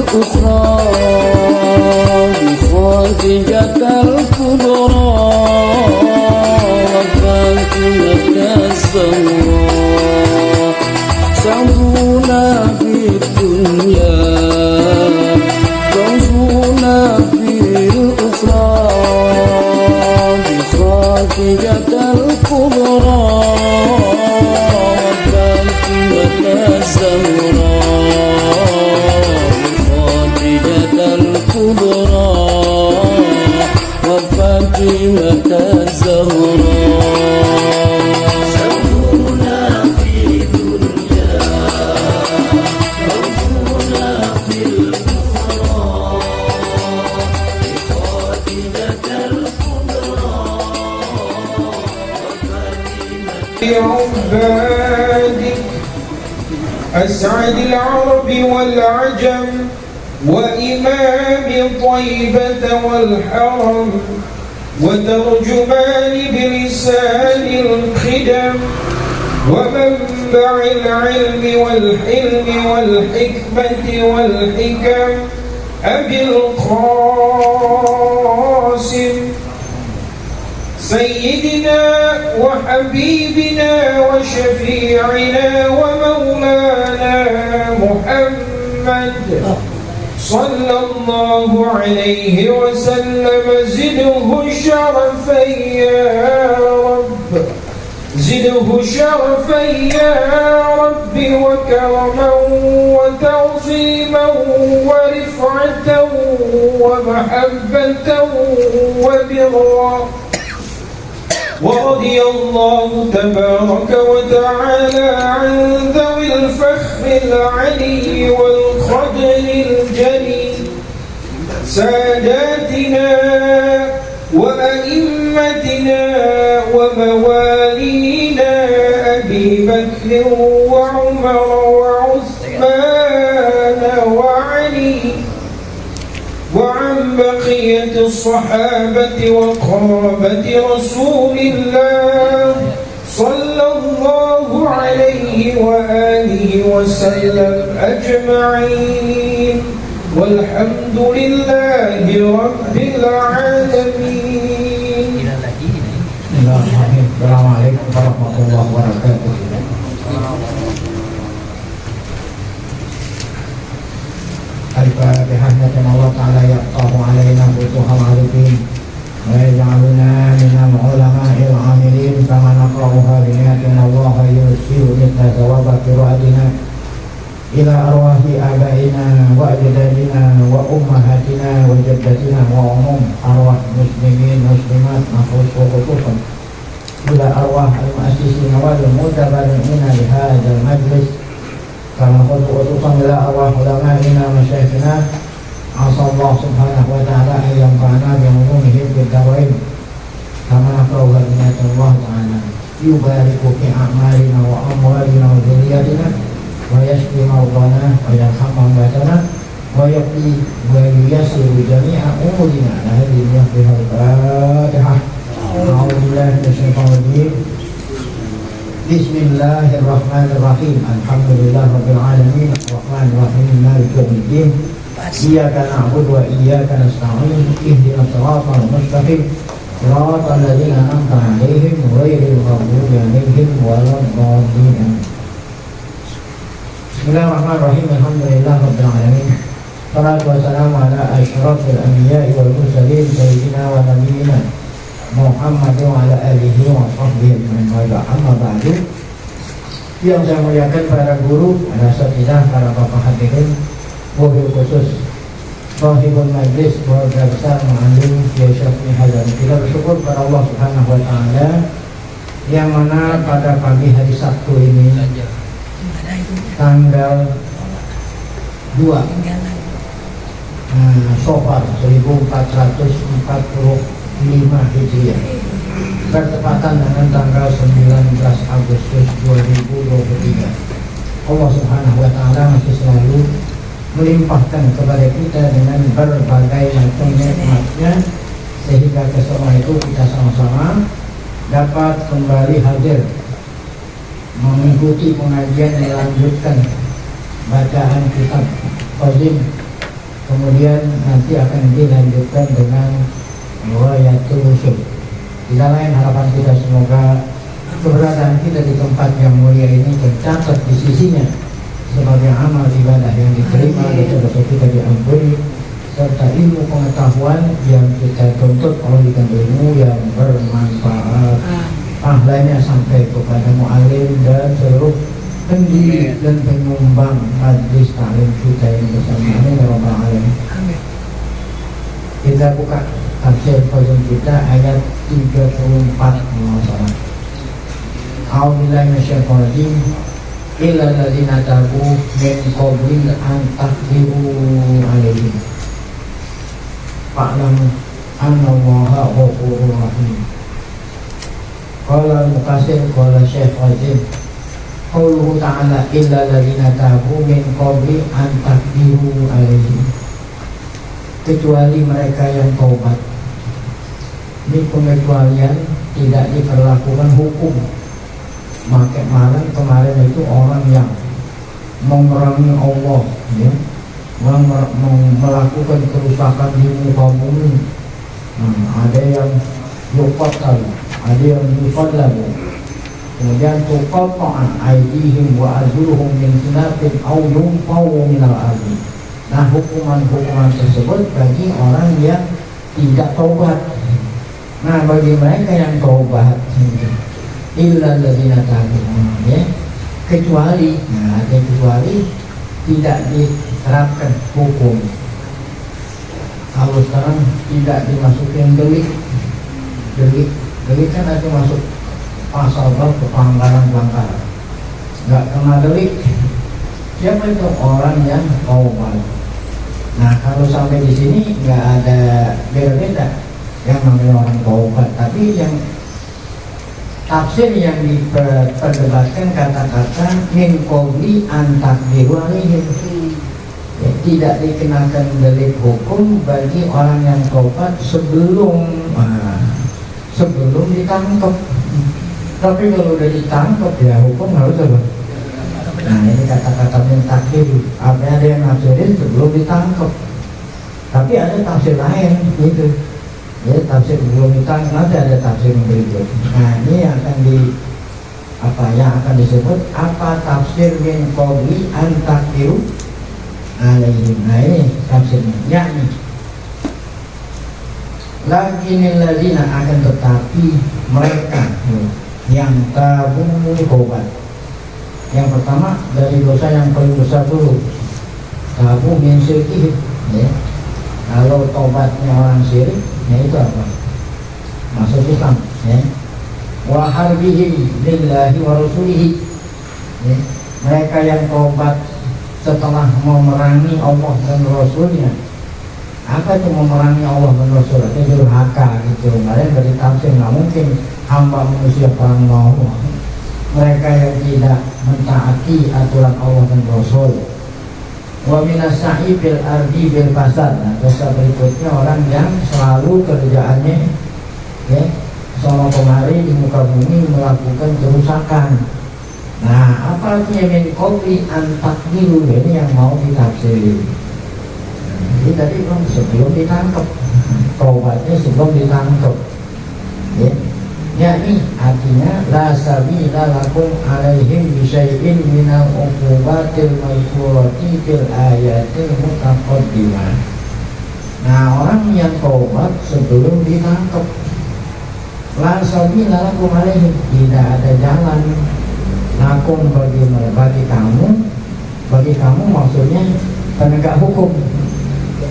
الأخرى بخاتجة الكبرى وفاتمة الزهراء سعدونا في الدنيا فوزونا في الأخرى بخاتجة الكبرى وفاتمة الزهراء بخاتجة الكبرى وفاتمة الزهراء سعدونا في الدنيا فوزونا في الأخرى بخاتمة الكبرى بعبادك أسعد العرب والعجم وإمام طيبة والحرم وترجمان بلسان الخدم ومنبع العلم والحلم والحكمة والحكم أبي القاسم سيدنا وحبيبنا وشفيعنا ومولانا محمد صلى الله عليه وسلم زده شرفا يا رب زده شرفا يا رب وكرما وتعظيما ورفعة ومحبة وبرا ورضي الله تبارك وتعالى عن ذوي الفخر العلي والقدر الجليل ساداتنا وأئمتنا وموالينا أبي بكر وعمر وعثمان وعلي وعن بقية الصحابة وقرابة رسول الله صلى الله عليه وآله وسلم أجمعين والحمد لله رب العالمين. السلام عليكم ورحمة الله وبركاته. الفاتحة نسأل الله تعالى يقطع علينا فتوح العارفين ويجعلنا من العلماء العاملين كما نقرأها بنية الله يرسل مثل ثواب قراءتنا إلى أرواح آبائنا وأجدادنا وأمهاتنا وجدتنا وعموم أرواح مسلمين مسلمات مخصوص وخصوصا إلى أرواح المؤسسين والمتبرعين لهذا المجلس كما خصوصا إلى أرواح علمائنا ومشايخنا عسى الله سبحانه وتعالى أن ينفعنا بعلومهم في الدارين كما نقرأ بنية الله تعالى يبارك في أعمالنا وأموالنا وذرياتنا ويشفي مرضانا ويرحم أمواتنا ويقضي وييسر جميع أمورنا هذه بها الفاتحة. أعوذ بالله من الشيطان الرجيم. بسم الله الرحمن الرحيم. الحمد لله رب العالمين الرحمن الرحيم مالك يوم الدين إياك نعبد وإياك نستعين اهدنا الصراط المستقيم صراط الذين أنعمت عليهم غير المغضوب عليهم ولا الضالين. Bismillahirrahmanirrahim. Alhamdulillah rabbil alamin. Salatu wassalamu ala asyrafil anbiya'i wal mursalin sayyidina wa nabiyyina Muhammad wa ala alihi wa sahbihi ajma'in. Amma ba'du. Yang saya muliakan para guru, para asatidzah, para bapak hadirin, wabil khusus sahibul majlis keluarga besar Muallim Kiai Syafi'i Hazani. Kita bersyukur kepada Allah Subhanahu wa taala yang mana pada pagi hari Sabtu ini tanggal 2 Safar 1445 Hijriah bertepatan dengan tanggal 19 Agustus 2023. Allah Subhanahu wa taala masih selalu melimpahkan kepada kita dengan berbagai macam nikmat-Nya sehingga kesemua itu kita sama-sama dapat kembali hadir mengikuti pengajian yang melanjutkan bacaan kitab Qazim kemudian nanti akan dilanjutkan dengan riwayatul usul. Tidak lain harapan kita semoga keberadaan kita di tempat yang mulia ini tercatat di sisinya sebagai amal ibadah yang diterima, dosa-dosa kita diampuni, serta ilmu pengetahuan yang kita tuntut oleh ilmu yang bermanfaat. Pahalanya sampai kepada mu'alim dan seluruh pendiri dan penyumbang majlis taklim kita yang bersama. Amin ya rabbal alamin. Kita buka tafsir Fauzan kita ayat 34 masalah. A'udzubillahi minasyaitonir rajim. Illal ladzina tabu min qabli an taqdiru alaihim. Fa'lam annallaha ghafurur rahim. Qala al-muqassir qala Syekh Wajib qauluhu ta'ala illal ladzina tabu min qabli an taqdiru alaihim. Kecuali mereka yang taubat. Ini pengecualian tidak diperlakukan hukum. Maka kemarin itu orang yang memerangi Allah, ya, melakukan kerusakan di muka bumi. Ada yang yuqatal, ada yang yusallabu. Kemudian tuqatta'a aydihim wa arjuluhum min khilafin aw yunfaw min al-ardi. Nah, hukuman-hukuman tersebut bagi orang yang tidak taubat. Nah, bagi mereka yang taubat, illal ladzina tabu, ya, kecuali, nah ada kecuali tidak diterapkan hukum. Kalau sekarang tidak dimasukin delik kan ada masuk pasal bab pelanggaran, nggak kena delik. Siapa itu? Orang yang taubat. Nah, kalau sampai di sini nggak ada beda-beda yang namanya orang taubat, tapi yang tafsir yang diperdebatkan kata-kata min qabli an taqdiru alaihim, ya, tidak dikenakan delik hukum bagi orang yang taubat sebelum ditangkap. Tapi kalau udah ditangkap ya hukum harus apa? Nah, ini kata-kata min taqdiru, ada yang nafsirin sebelum ditangkap. Tapi ada tafsir lain gitu. Ya, tafsir belum ditangkap, nanti ada tafsir yang berikut. Nah, ini yang akan disebut apa tafsir min qabli an taqdiru alaihim. Nah, ini tafsirnya. Yakni lakinil ladzina, akan tetapi mereka yang tabu taubat. Yang pertama dari dosa yang paling besar dulu, tabu min syirkihim, ya. Kalau taubatnya orang syirik, ya itu apa? Masuk Islam, ya. Wa harbihim lillahi wa rasulihi, ya. Mereka yang taubat setelah memerangi Allah dan Rasulnya. Apa itu memerangi Allah dan Rasul? Itu durhaka gitu. Kalian dari tafsir, nggak mungkin hamba manusia perang Allah. Mereka yang tidak mentaati aturan Allah dan Rasul. Wa minas sa'i bil ardi bil fasad. Nah, dosa berikutnya orang yang selalu kerjaannya, ya, sono kemari di muka bumi melakukan kerusakan. Nah, apa artinya min qabli an taqdiru? Ini yang mau ditafsir. Jadi tadi kan sebelum ditangkap, taubatnya sebelum ditangkap, ya. Yakni artinya la sabila lakum alaihim bisyai'in minal uqubatil mazkurati fil ayatil mutaqaddimah. Nah, orang yang taubat sebelum ditangkap, la sabila lakum alaihim, tidak ada jalan lakum bagi kamu maksudnya penegak hukum,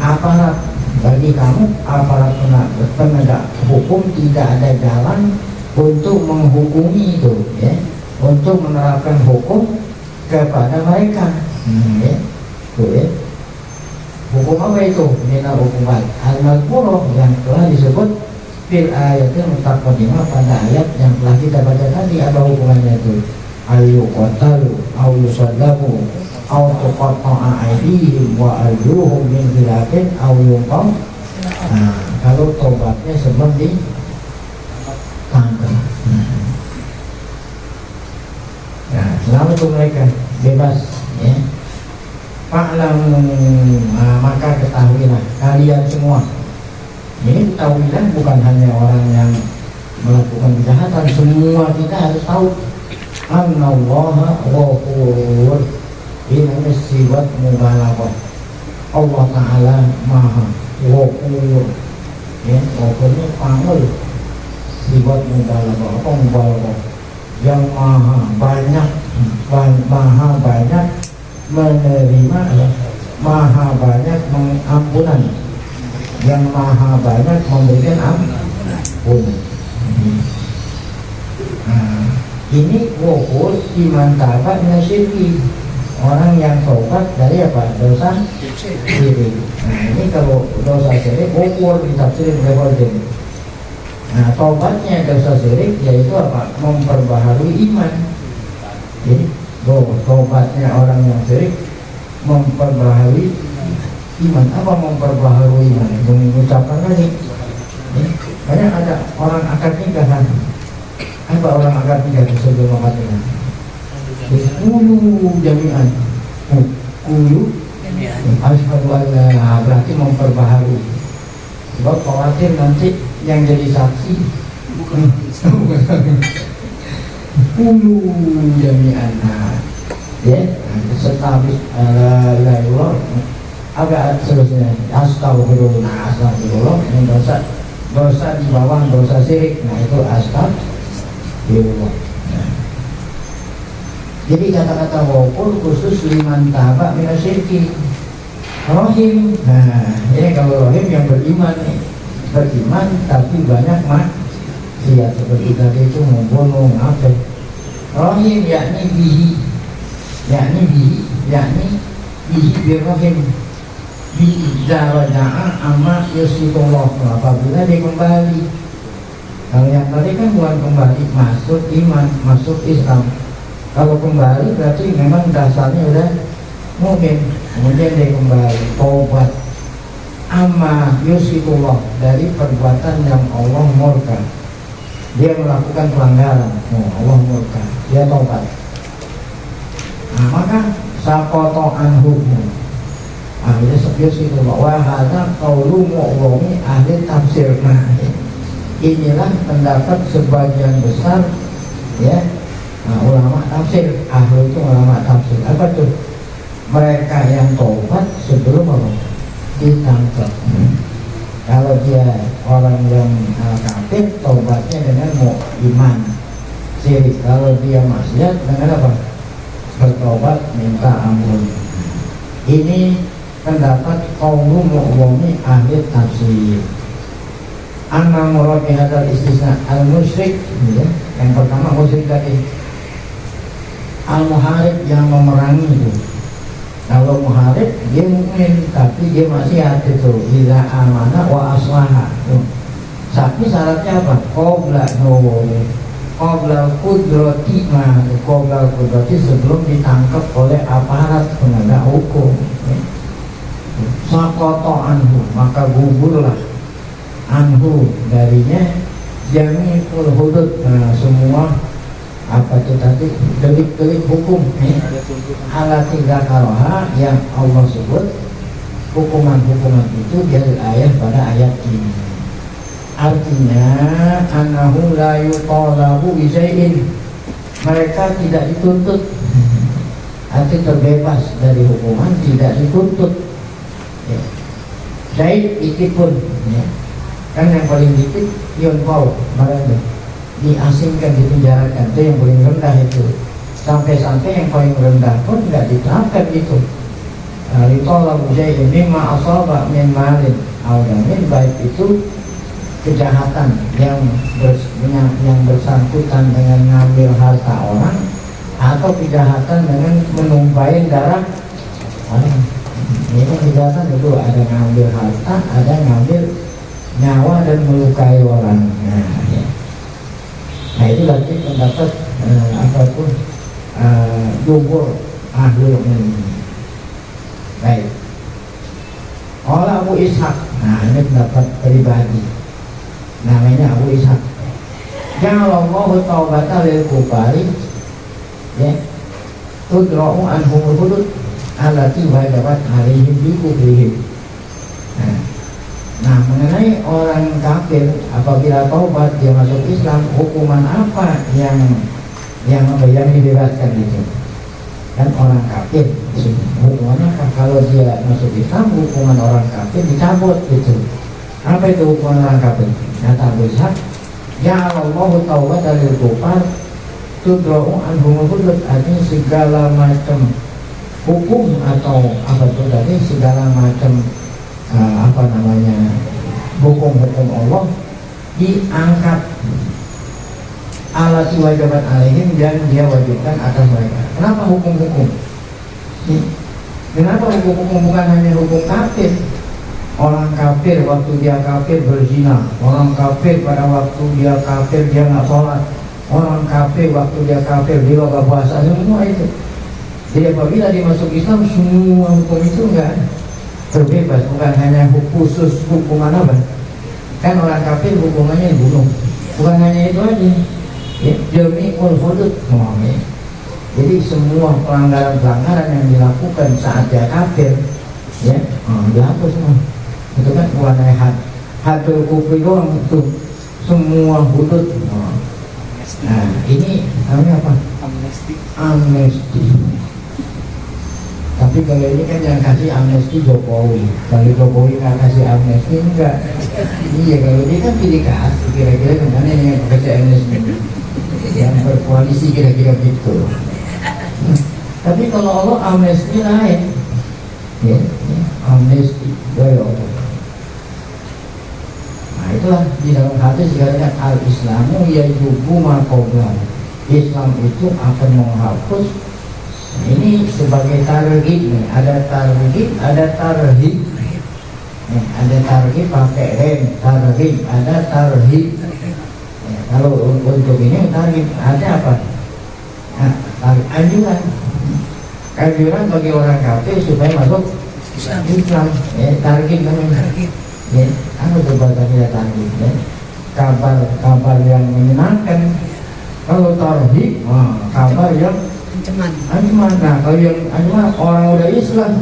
aparat, bagi kamu aparat penegak hukum tidak ada jalan untuk menghukumi itu, ya, untuk menerapkan hukum kepada mereka, ya. Tuh, ya. Hukum apa itu? Minal hukumat al-mazkurah yang telah disebut fil ayatil mutaqaddimah, pada ayat yang telah kita baca tadi. Apa hukumannya itu? Ayyuqatalu aw yusallabu aw tuqatta'a aydihim wa arjuluhum min khilafin aw yunqaw. Nah, kalau tobatnya sebelum ditangkap. Nah, selamat untuk mereka, bebas, ya. Fa'lamu, maka ketahuilah kalian semua. Ini ketahuilah bukan hanya orang yang melakukan kejahatan, semua kita harus tahu. Annallaha ghafur. Ini sifat mubalaghah. Allah Ta'ala maha ghafur. Ya, ghafurnya panggil sifat mubalaghah. Apa mubalaghah? Yang maha banyak menerima, maha banyak mengampunan, yang maha banyak memberikan ampun. Ini wukul iman tabat nasyirki, orang yang tobat dari apa? Dosa syirik. Ini kalau dosa syirik wukul ditafsirin oleh Qadin. Tobatnya dosa syirik yaitu apa? Memperbaharui iman. Jadi tobatnya orang yang syirik memperbaharui iman. Apa memperbaharui iman? Mengucapkan lagi. Banyak ada orang akad nikahan. Apa orang akad nikah sebelum akad nikah? Kulu jami'an. Kulu asyhadu an la, berarti memperbaharui. Sebab khawatir nanti yang jadi saksi kulu jami'an. Ya, setabis la ilaha illallah. Agak seterusnya astagfirullah, astagfirullah. Ini dosa di bawah dosa syirik. Nah itu astagfirullah. Jadi kata-kata wukul khusus liman taba minasyirki. Rohim. Nah ini kalau rohim yang beriman nih, beriman tapi banyak maksiat seperti tadi itu membunuh apa. Rohim yakni bihi birrohim bi'idaraja'a amma yusitullah. Apabila dia kembali. Kalau yang tadi kan bukan kembali masuk iman, masuk Islam. Kalau kembali berarti memang dasarnya udah mungkin. Kemudian dia kembali taubat amma yusitullah, dari perbuatan yang Allah murka. Dia melakukan pelanggaran, Allah murka, dia taubat. Maka sakoto anhumu. Ini sebius itu wahana qaulu mu'wami ahli tafsir. Nah, inilah pendapat sebagian besar ya ulama tafsir. Ahli itu ulama tafsir. Apa tuh? Mereka yang taubat sebelum apa? Ditangkap. Kalau dia orang yang kafir, taubatnya dengan mau iman syirik. Kalau dia maksiat dengan apa? Bertobat minta ampun. Ini pendapat kaum mu'wami ahli tafsir. Anna murad bihadzal istisna al-musyrik, ya. Yang pertama musyrik tadi, al-muharib yang memerangi itu. Kalau muharib dia mukmin tapi dia maksiat itu. Idza amana wa aslaha. Tapi syaratnya apa? Qabla kudrati, qabla kudrati sebelum ditangkap oleh aparat penegak hukum. Sakoto anhu, maka gugurlah anhu darinya jami'ul hudud. Nah, semua apa itu tadi delik-delik hukum ala tiga karoha yang Allah sebut, hukuman-hukuman itu dari ayat pada ayat ini. Artinya annahu la yutalabu bisyai'in, mereka tidak dituntut, arti terbebas dari hukuman, tidak dituntut ya. Syait dikit pun ya. Kan yang paling dikit yunfau, marahnya diasingkan, dipenjarakan, itu yang paling rendah itu. Sampai-sampai yang paling rendah pun tidak diterapkan itu. Litolabu syai'in mimma asaba min malin awdamin, baik itu kejahatan yang bersangkutan dengan ngambil harta orang atau kejahatan dengan menumpahin darah orang. Ini kan kejahatan itu ada ngambil harta, ada ngambil nyawa dan melukai orang. Nah itu berarti pendapat apapun jumhur ahlul ilmi. Baik. Qala Abu Ishaq. Nah ini pendapat pribadi. Namanya Abu Ishaq. Ja'alallahu taubata lil kufari ya tudra'u anhumul hudud allati wajabat alaihim bi kufrihim. Nah, mengenai orang kafir apabila taubat dia masuk Islam, hukuman apa yang dibebaskan itu? Kan orang kafir hukumannya apa? Kalau dia masuk Islam, hukuman orang kafir dicabut gitu. Apa itu hukuman orang kafir? Kata Abu Ishaq, ja'alallahu taubatan lil kufar tudra'u anhumul hudud, artinya segala macam hukum atau apa itu tadi, segala macam hukum-hukum Allah diangkat alati wajibat alaihim, dan dia wajibkan atas mereka. Kenapa hukum-hukum? Kenapa hukum-hukum? Bukan hanya hukum kafir. Orang kafir waktu dia kafir berzina, orang kafir pada waktu dia kafir dia nggak sholat, orang kafir waktu dia kafir dia nggak puasa, semua itu. Jadi apabila dia masuk Islam, semua hukum itu enggak terbebas, bukan hanya khusus hukuman apa? Kan orang kafir hukumannya dibunuh, bukan hanya itu aja. Ya, jami'ul hudud. Jadi semua pelanggaran-pelanggaran yang dilakukan saat dia kafir, ya, dihapus semua. Itu kan bukan hanya hadul kufri doang, itu semua hudud. Nah, ini namanya apa? Amnesti. Tapi kalau ini kan yang kasih amnesti Jokowi. Kalau Jokowi nggak kasih amnesti, enggak. Iya, kalau dia kan pilih kasih, kira-kira kemana yang kasih amnesti? Yang berkoalisi kira-kira gitu. Tapi kalau Allah amnesti lain, ya, amnesti dari Allah. Nah itulah di dalam hadis dikatakan al-Islamu yajubu ma qablahu. Islam itu akan menghapus. Nah, ini sebagai targhib nih, ada targhib, ada tarhib. Nih, ada targhib pakai rem, targhib, ada tarhib. Kalau untuk ini targhib ada apa? Nah, anjuran. Anjuran bagi orang kafir supaya masuk Islam. Ya, targhib namanya. Ya, apa itu bahasanya targhib? Ya. Kabar yang menyenangkan. Kalau tarhib, kabar yang ancaman. Nah, kalau yang ancaman orang udah Islam,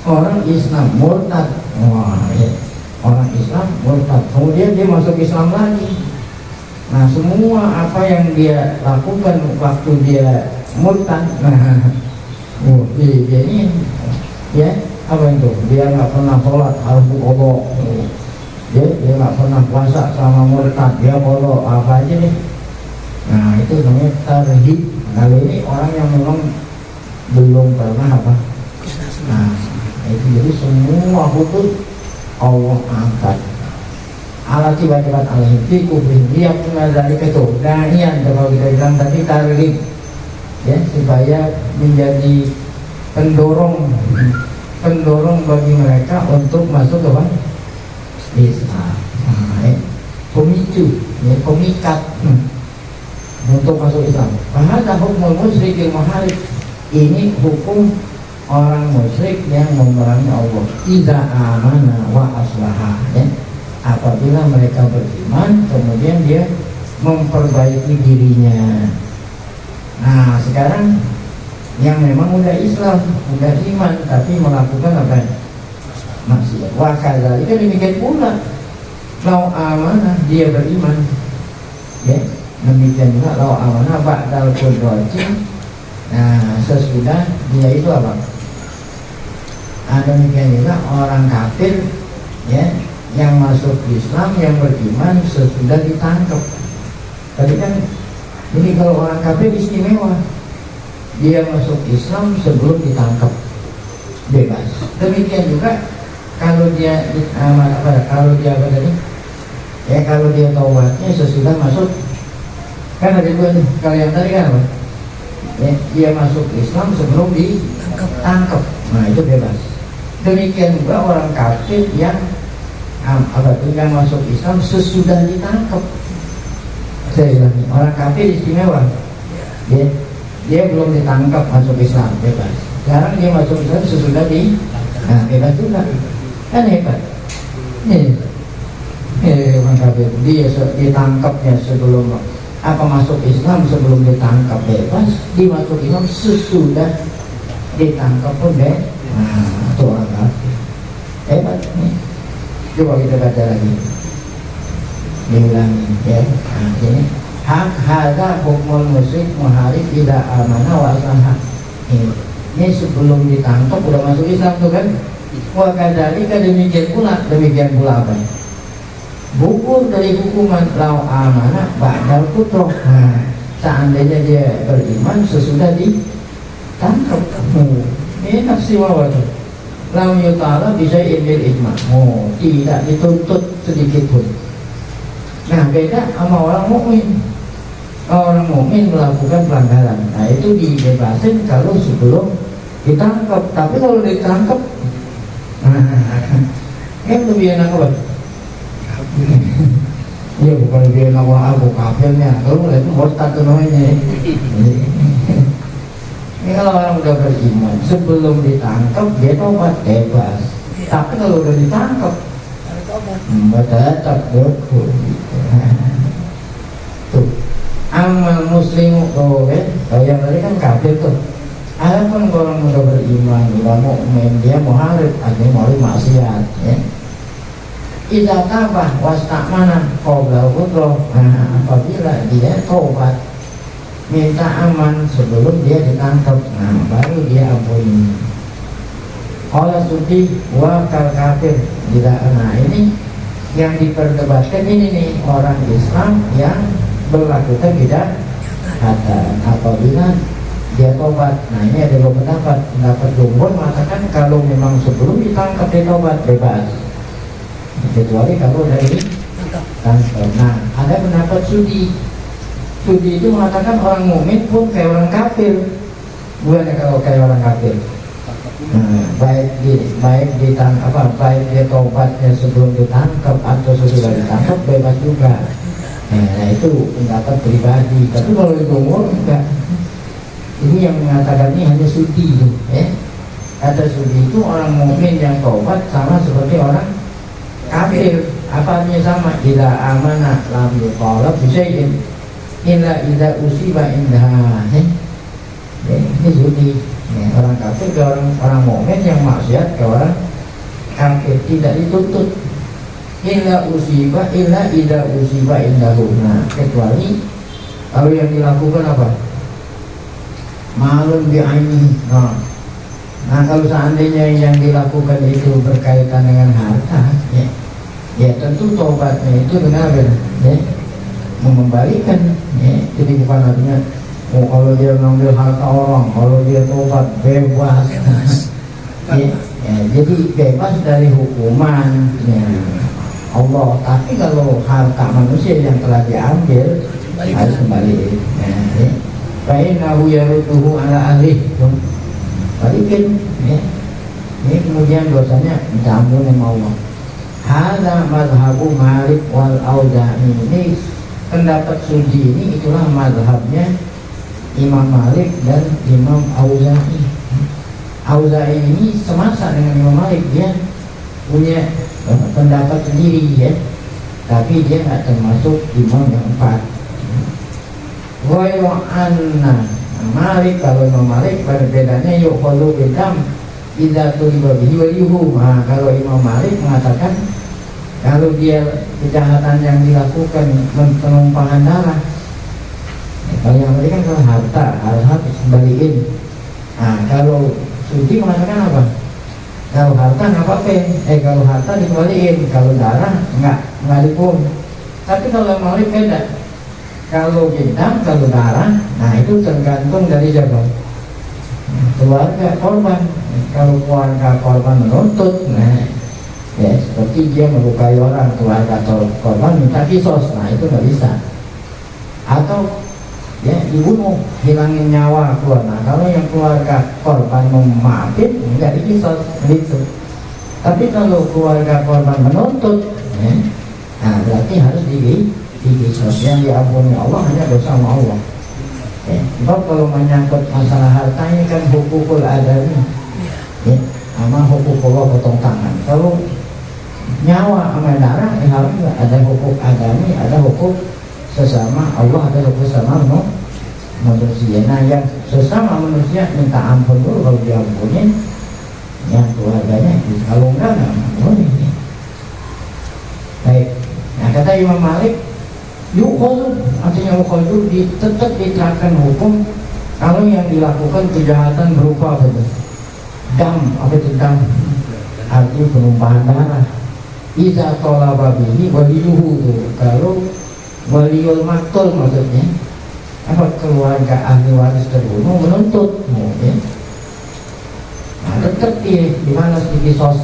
orang Islam murtad. Ya. Orang Islam murtad. Kemudian dia masuk Islam lagi. Nah, semua apa yang dia lakukan waktu dia murtad, dia ini, ya, apa itu? Dia nggak pernah sholat, harus kodok. Dia nggak pernah puasa sama murtad, dia kodok apa aja nih. Nah, itu namanya tarhib. Kalau ini orang yang memang belum pernah apa? Nah, itu jadi semua hukum Allah angkat. Alati wajibat alaihim fi kufrihim, dia punya dari itu dahian. Kalau kita bilang tadi targhib, ya, supaya menjadi pendorong bagi mereka untuk masuk ke Islam. Nah, pemicu, ya, pemikat untuk masuk Islam. Bahasa hukum musyrikil muharib, ini hukum orang musyrik yang memerangi Allah. Idza amana wa aslaha, ya. Apabila mereka beriman, kemudian dia memperbaiki dirinya. Nah, sekarang yang memang udah Islam, udah iman, tapi melakukan apa? Maksiat. Wa kadzalika, demikian pula lau amanah, dia beriman, ya. Demikian juga lau amanah ba'dal qudrati. Nah, sesudah dia itu apa? Demikian juga orang kafir, ya, yang masuk Islam, yang beriman sesudah ditangkap. Tadi kan ini kalau orang kafir istimewa, dia masuk Islam sebelum ditangkap, bebas. Demikian juga kalau dia kalau dia apa tadi? Ya, kalau dia taubatnya sesudah masuk, kan ada dua nih. Kalau yang tadi kan apa? Ya, dia masuk Islam sebelum ditangkap. Nah, itu bebas. Demikian juga orang kafir yang yang masuk Islam sesudah ditangkap. Saya bilang, orang kafir istimewa, dia belum ditangkap masuk Islam, bebas. Sekarang dia masuk Islam sesudah bebas juga, kan hebat. Orang kafir dia ditangkapnya sebelum masuk Islam, sebelum ditangkap bebas. Dia masuk Islam sesudah ditangkap pun deh. Nah, itu orang kafir. Hebat nih. Coba kita baca lagi. Diulangi ya. Nah, ini hak hada hukmul musyrik muharib tidak amanah wa aslaha. Ini sebelum ditangkap udah masuk Islam tuh kan? Wa kadzalika demikian pula apa? Gugur dari hukuman lau amanah ba'dal kutroh. Nah, seandainya dia beriman sesudah ditangkap. Ini nafsi mawar tuh. Lam yutala bisa imil ijma. Tidak dituntut sedikit pun. Nah, beda sama orang mukmin. Orang mukmin melakukan pelanggaran. Nah, itu dibebasin kalau sebelum ditangkap. Tapi kalau ditangkap, kan lebih enak apa? Ya bukan lebih enak aku kafirnya. Kalau mulai itu murtad tuh namanya. Ini kalau orang udah beriman sebelum ditangkap dia tobat bebas. Tapi kalau udah ditangkap, tetap dokur. Tuh, amal muslimu kalau yang tadi kan kafir tuh. Ada pun orang udah beriman, udah mukmin, dia muharib, artinya muharib maksiat. Ya. Idza tabah wastamana qabla qudroh. Nah, apabila dia tobat minta aman sebelum dia ditangkap, nah baru dia ampuni. Qala sudi wa kal kafir tidak. Nah ini yang diperdebatkan ini nih, orang Islam yang melakukan tidak kata apabila dia tobat. Nah ini ada dua pendapat jumhur mengatakan kalau memang sebelum ditangkap dia tobat bebas, kecuali kalau dari tangkap. Nah ada pendapat sudi itu mengatakan orang mukmin pun kayak orang kafir, bukan kalau kayak orang kafir. Nah, baik ditangkap baik dia tobatnya sebelum ditangkap atau sesudah ditangkap bebas juga. Nah itu pendapat pribadi. Tapi kalau di umur enggak. Ini yang mengatakan ini hanya sudi itu, ya. Kata sudi itu orang mukmin yang tobat sama seperti orang kafir. Apa artinya sama? Ila amanah lam yuqalab bisyai'in illa idza usiba indaha. Ini sudi. Orang kafir ke orang mukmin yang maksiat ke orang kafir tidak dituntut. Illa idza usiba indahu. Nah, kecuali kalau yang dilakukan apa? Malum bi'aini. Nah kalau seandainya yang dilakukan itu berkaitan dengan harta, ya tentu tobatnya itu benar ya, mengembalikan. Jadi bukan artinya kalau dia mengambil harta orang, kalau dia tobat bebas. Jadi bebas dari hukuman Allah. Tapi kalau harta manusia yang telah diambil harus kembali. Fa'innahu yaruduhu ala ahli. Balikin ya. Ini kemudian dosanya diambil sama Allah. Hadza mazhabu Malik wal Auza'i. Ini pendapat sudi ini itulah mazhabnya Imam Malik dan Imam Auza'i. Auza'i ini semasa dengan Imam Malik, dia punya pendapat sendiri ya. Tapi dia nggak termasuk imam yang empat. Wa anna Malik, kalau Imam Malik berbedanya yukhulu bidam idza tuliba bihi waliyuhu. Nah, kalau Imam Malik mengatakan kalau dia kejahatan yang dilakukan penumpahan darah, kalau yang tadi kan kalau harta harus kembaliin. Nah, kalau sudi mengatakan apa? Kalau harta nggak apa-apa, kalau harta dikembaliin, kalau darah nggak dipun. Tapi kalau Malik beda. Kalau bintang, kalau darah, nah itu tergantung dari siapa? Keluarga korban. Kalau keluarga korban menuntut, nah ya seperti dia melukai orang, keluarga korban minta kisos, nah itu nggak bisa. Atau ya dibunuh, hilangin nyawa keluar. Nah kalau yang keluarga korban memaafin, nggak dikisos gitu. Tapi kalau keluarga korban menuntut, nah berarti harus dikisos. Yang diampuni Allah hanya dosa sama Allah. Sebab kalau menyangkut masalah harta ini kan hukukul adami, sama hukuk Allah potong tangan. Kalau nyawa sama darah, harus ada hukuk adami, ada hukuk sesama Allah, ada hukuk sesama manusia. Nah yang sesama manusia minta ampun dulu, kalau diampunin yang keluarganya, kalau enggak boleh. Baik, nah kata Imam Malik, yukhol, artinya yukhol itu tetap diterapkan hukum kalau yang dilakukan kejahatan berupa apa itu? Dam, apa itu dam? Arti penumpahan darah. Iza tolaba bihi waliyuhu itu, kalau waliyul maktul maksudnya apa, keluarga ahli waris terbunuh menuntut, ya. Nah tetap di mana di sos.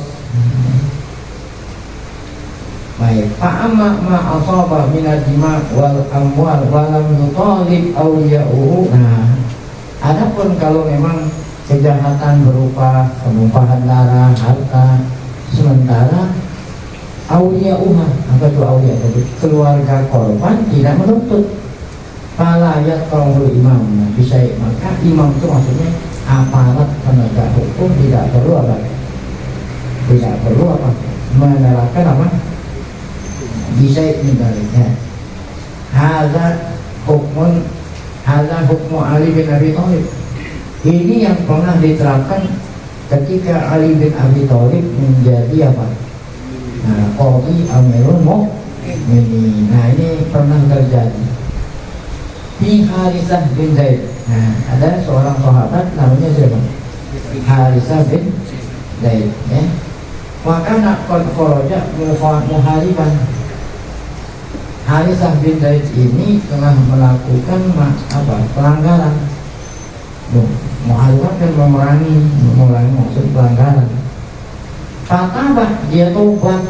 Baik, fa'amma ma'asaba minad dima wal amwal walam nutalib awliya'uhu. Nah, adapun kalau memang kejahatan berupa penumpahan darah, harta, sementara awliya'uha, apa itu awliya? Keluarga korban tidak menuntut, fala yaqra'ul imam. Nah, bisa, maka imam itu maksudnya aparat penegak hukum tidak perlu apa? Tidak perlu apa? Menerapkan apa? Bisa misalnya hadza hukmu Ali bin Abi Thalib. Ini yang pernah diterapkan ketika Ali bin Abi Thalib menjadi apa? Nah, qadhi Amirul Mukminin. Nah, ini pernah terjadi di Harisah bin Zaid. Nah, ada seorang sahabat namanya siapa? Harisah bin Zaid, ya. Maka nak koroja muhariban. Harisah bin Zaid ini telah melakukan pelanggaran. Muhariban kan memerangi maksud pelanggaran. Fatabah, dia tobat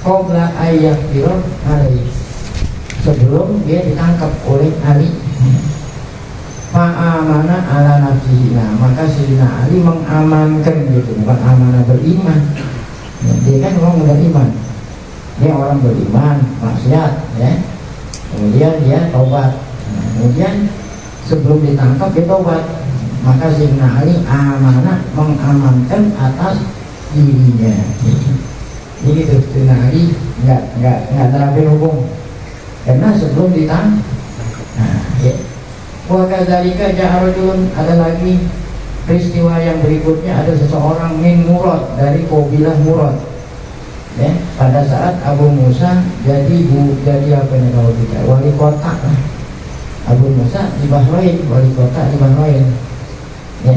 qabla ayat firot Ali, sebelum dia ditangkap oleh Ali. Fa'amana ala nafsihi. Nah, maka Sayyidina Ali mengamankan, gitu, bukan amanah beriman. Dia kan orang beriman, dia orang beriman, maksiat, ya. Kemudian dia taubat. Nah, kemudian sebelum ditangkap dia taubat. Maka Sayyidina Ali amanah mengamankan atas dirinya. Jadi Sayyidina Ali nggak terapin hukum karena sebelum ditangkap. Nah, ya. Wa kadzalika ja'arujun, ada lagi peristiwa yang berikutnya, ada seseorang min Murad, dari kabilah Murad, ya, pada saat Abu Musa jadi apa nih kalau kita wali kota. Abu Musa di Bahrain, wali kota di Bahrain, ya.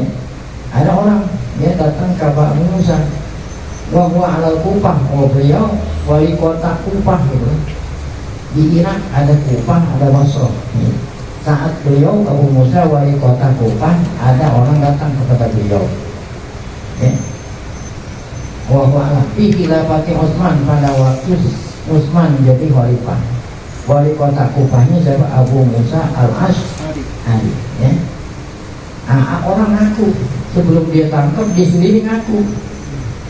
Ada orang dia datang ke Abu Musa, wa huwa alal Kufah, beliau wali kota Kufah, gitu. Di Irak ada Kufah, ada Basrah, ya. Saat beliau Abu Musa wali kota Kufah, ada orang datang kepada beliau, ya. Wahwa fi khilafati Utsman, pada waktu Utsman jadi khalifah. Wali kota Kufahnya siapa? Abu Musa al-Ash'ari, ya. Orang ngaku sebelum dia tangkap, dia sendiri ngaku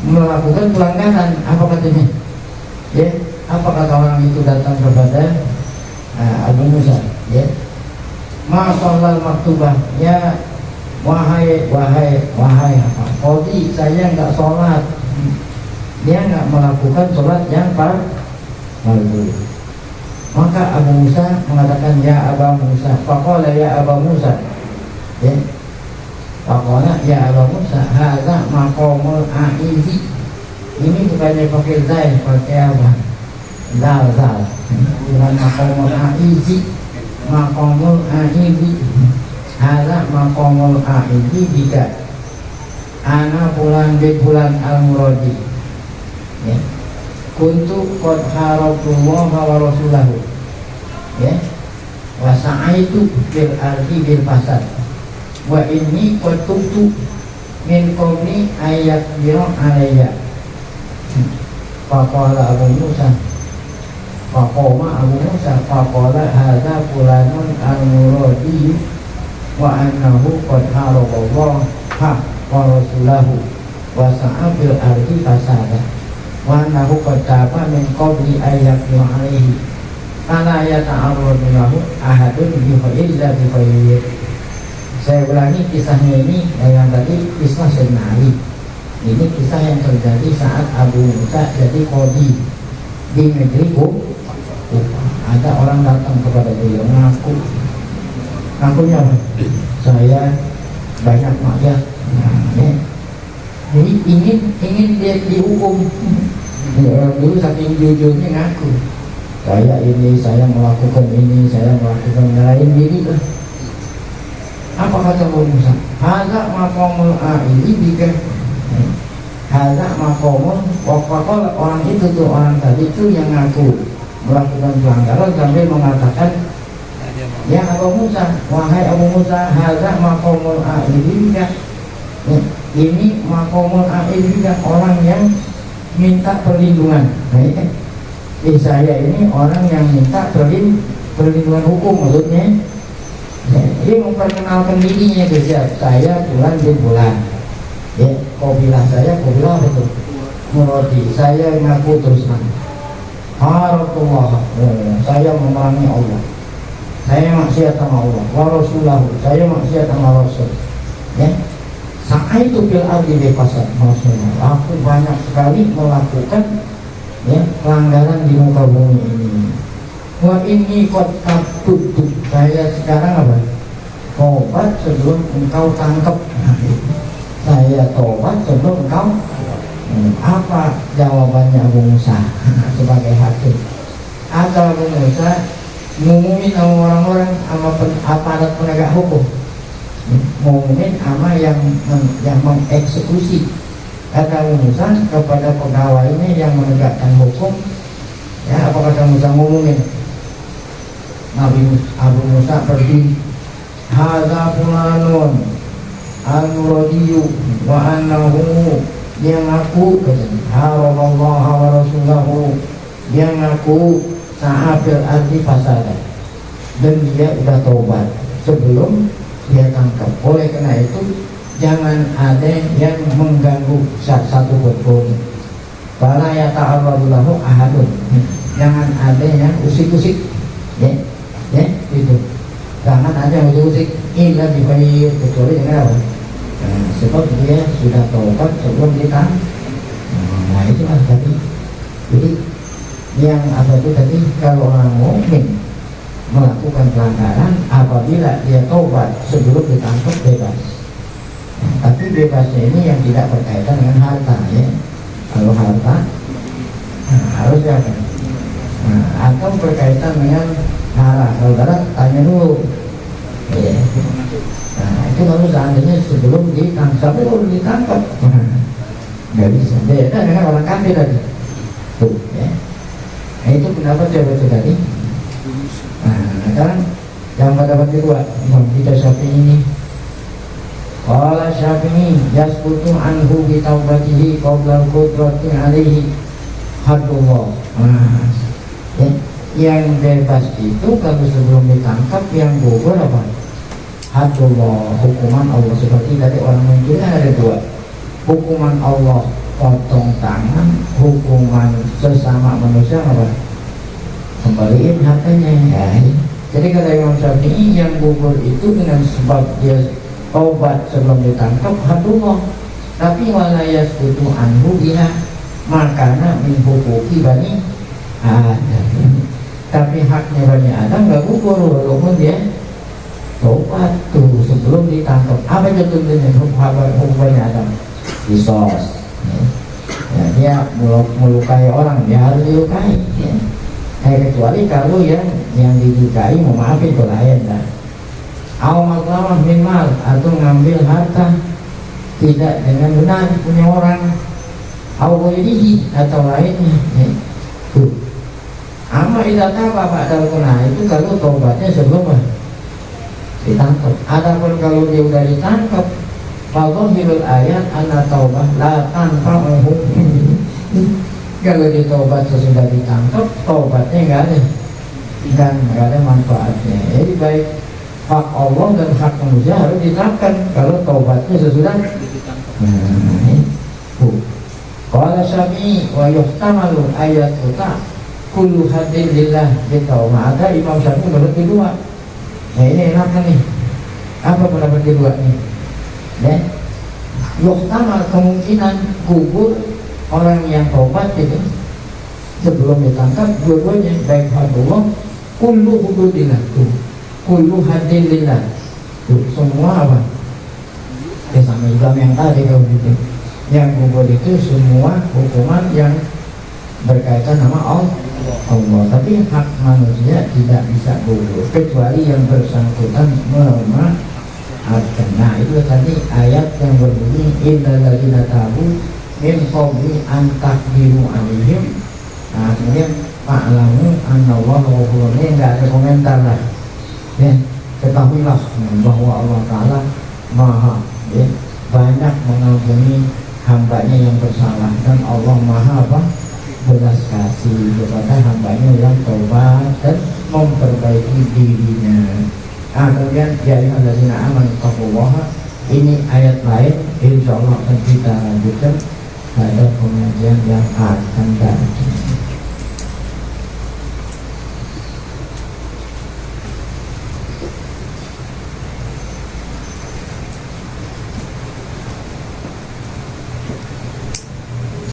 melakukan pelanggaran. Apa katanya? Ya, apa kata orang itu datang kepada Abu Musa, ya. Ma sholal maktubah, ya wahai apa? Qadhi, saya nggak sholat. Dia nggak melakukan sholat yang fardu. Maka Abu Musa mengatakan, ya Abu Musa, faqala ya Abu Musa, ya. Faqala ya Abu Musa, hadza maqamul aizi. Ini bukannya pakai zai, pakai apa? Dal. Bukan maqamul aizi. Maqamul aizi, hadza maqamul aizi jika ana bulan bin bulan al-muradi, ya. Kuntu qad harabullah wa rasulahu, ya. Wa sa'aitu bil ardi bil fasad, wa inni qad tubtu min qabli ayat biro alayya. Faqala Abu Musa, faqoma Abu Musa, faqala hadza fulanun al-muradi wa annahu qad haraballah wa rasulahu wa sa'a bil ardi fasada wa annahu qad taba min qabli ayat alaihi kana yata'arradu lahu ahadun bi illa bi khair. Saya ulangi kisahnya ini, yang tadi kisah Sayyidina Ali. Ini kisah yang terjadi saat Abu Musa jadi qadhi di negeri Kufah. Ada orang datang kepada beliau ngaku ngakunya apa? Saya banyak maksiat. Nah, ya. Jadi ingin dia dihukum. Ya, dulu saking jujurnya ngaku, saya melakukan ini, saya melakukan lain diri lah. Apa kata Musa? Hadza maqamul a'ili bika. Hadza maqamul waqaqal, orang itu tuh, orang tadi itu yang ngaku melakukan pelanggaran sambil mengatakan, ya Abu Musa, wahai Abu Musa, hadza maqamul a'ili bika. Ini maqamul a'ili bika, orang yang minta perlindungan. Saya ini orang yang minta perlindungan hukum, maksudnya dia memperkenalkan dirinya saja. Saya bulan bin bulan, ya, kabilah saya kabilah betul Muradi. Saya ngaku terus terang, Harapullah, saya memerangi Allah, saya maksiat sama Allah, wa Rasulahu, saya maksiat sama Rasul, ya. Saya itu bil ardi befasad, maksudnya aku banyak sekali melakukan, ya, pelanggaran di muka bumi ini. Wa ini kot tutup, saya sekarang apa? Tobat sebelum engkau tangkap. Saya tobat sebelum engkau. Apa jawabannya Abu Musa sebagai hakim? Atau Abu Musa ngumumin sama orang-orang, sama aparat penegak hukum, ngumumin sama yang mengeksekusi. Kata Abu Musa kepada pegawainya yang menegakkan hukum, ya, apa kata Musa ngumumin? Nabi Abu Musa pergi, hadza fulanun al-radiyu wa annahu, dia ngaku haraballahu wa rasulahu, dia ngaku sa'afil ardi fasada, dan dia udah taubat sebelum dia tangkap. Oleh karena itu jangan ada yang mengganggu satu pun. Fala yata'arradu lahu ahadun, jangan ada yang usik-usik, ya, ya, itu. Jangan ada yang usik-usik illa dibayar, kecuali dengan apa? Nah, sebab dia sudah taubat sebelum ditangkap. Nah, itulah tadi. Jadi yang apa itu tadi, kalau orang mukmin melakukan pelanggaran, apabila dia taubat sebelum ditangkap, bebas. Tapi bebasnya ini yang tidak berkaitan dengan harta, ya. Kalau harta, harus ya kan? Atau berkaitan dengan darah. Kalau darah, tanya dulu, ya. Nah, itu kalau seandainya sebelum ditangkap, tapi kalau ditangkap, nggak bisa. Beda dengan orang kafir tadi. Tuh, ya. Nah, itu pendapat siapa itu tadi? Nah, sekarang yang pendapat kedua, Imam kita Syafi'i ini. Qala Syafi'i yasqutu anhu bi taubatihi qabla al-qudrati alaihi haddullah. Nah, ya, yang bebas itu kalau sebelum ditangkap, yang gugur apa? Haddullah, hukuman Allah. Seperti tadi orang mungkin ada dua, hukuman Allah potong tangan, hukuman sesama manusia apa? Kembaliin hartanya, ya. Jadi kata Imam Syafi'i, yang gugur itu dengan sebab dia taubat sebelum ditangkap, hadullah. Tapi walayas kutu anhu biha, makana min hukuki bani Adam. Tapi haknya Bani Adam nggak gugur walaupun dia taubat tuh sebelum ditangkap. Apa itu tentunya hukum Bani Adam? Kisos. Ya, dia melukai orang, dia harus dilukai, ya. Kecuali kalau yang dilukai mau maafin, itu lain dah. Awal minimal atau ngambil harta tidak dengan benar punya orang, awal ini atau lainnya, ya. Tuh. Amma idata bapak dalguna itu kalau taubatnya sebelum ditangkap. Adapun kalau dia udah ditangkap, fadhahirul ayat anna taubah la tanfa'uhu. Kalau dia taubat sesudah ditangkap, taubatnya nggak ada manfaatnya. Jadi baik hak Allah dan hak manusia harus diterapkan kalau taubatnya sesudah ditangkap. Qala Syafi'i wa yuhtamalu ayat uta kullu hadin lillah bitawma. Ada Imam Syafi'i menurut kedua. Nah, ini enak nih. Apa pendapat kedua nih? Ya, yuhtamal, kemungkinan gugur orang yang taubat itu sebelum ditangkap, dua-duanya baik hadullah kullu hududillah. kullu hadin lillah. Semua apa? Ya sama Islam yang tadi kalau gitu. Yang gugur itu semua hukuman yang berkaitan sama Allah. Tapi hak manusia tidak bisa gugur kecuali yang bersangkutan memaafkan. Nah itu tadi ayat yang berbunyi innal ladzina tabu min qabli an taqdiru alaihim. Nah kemudian fa'lamu annallaha ghafurun. Ini enggak ada komentar lah. Ya, ketahuilah bahwa Allah Ta'ala maha banyak mengampuni hambanya yang bersalah, dan Allah maha belas kasih kepada hambanya yang taubat dan memperbaiki dirinya. Kemudian ya ayyuhallazina amanu taqullaha, ini ayat lain, insya Allah akan kita lanjutkan pada pengajian yang akan datang.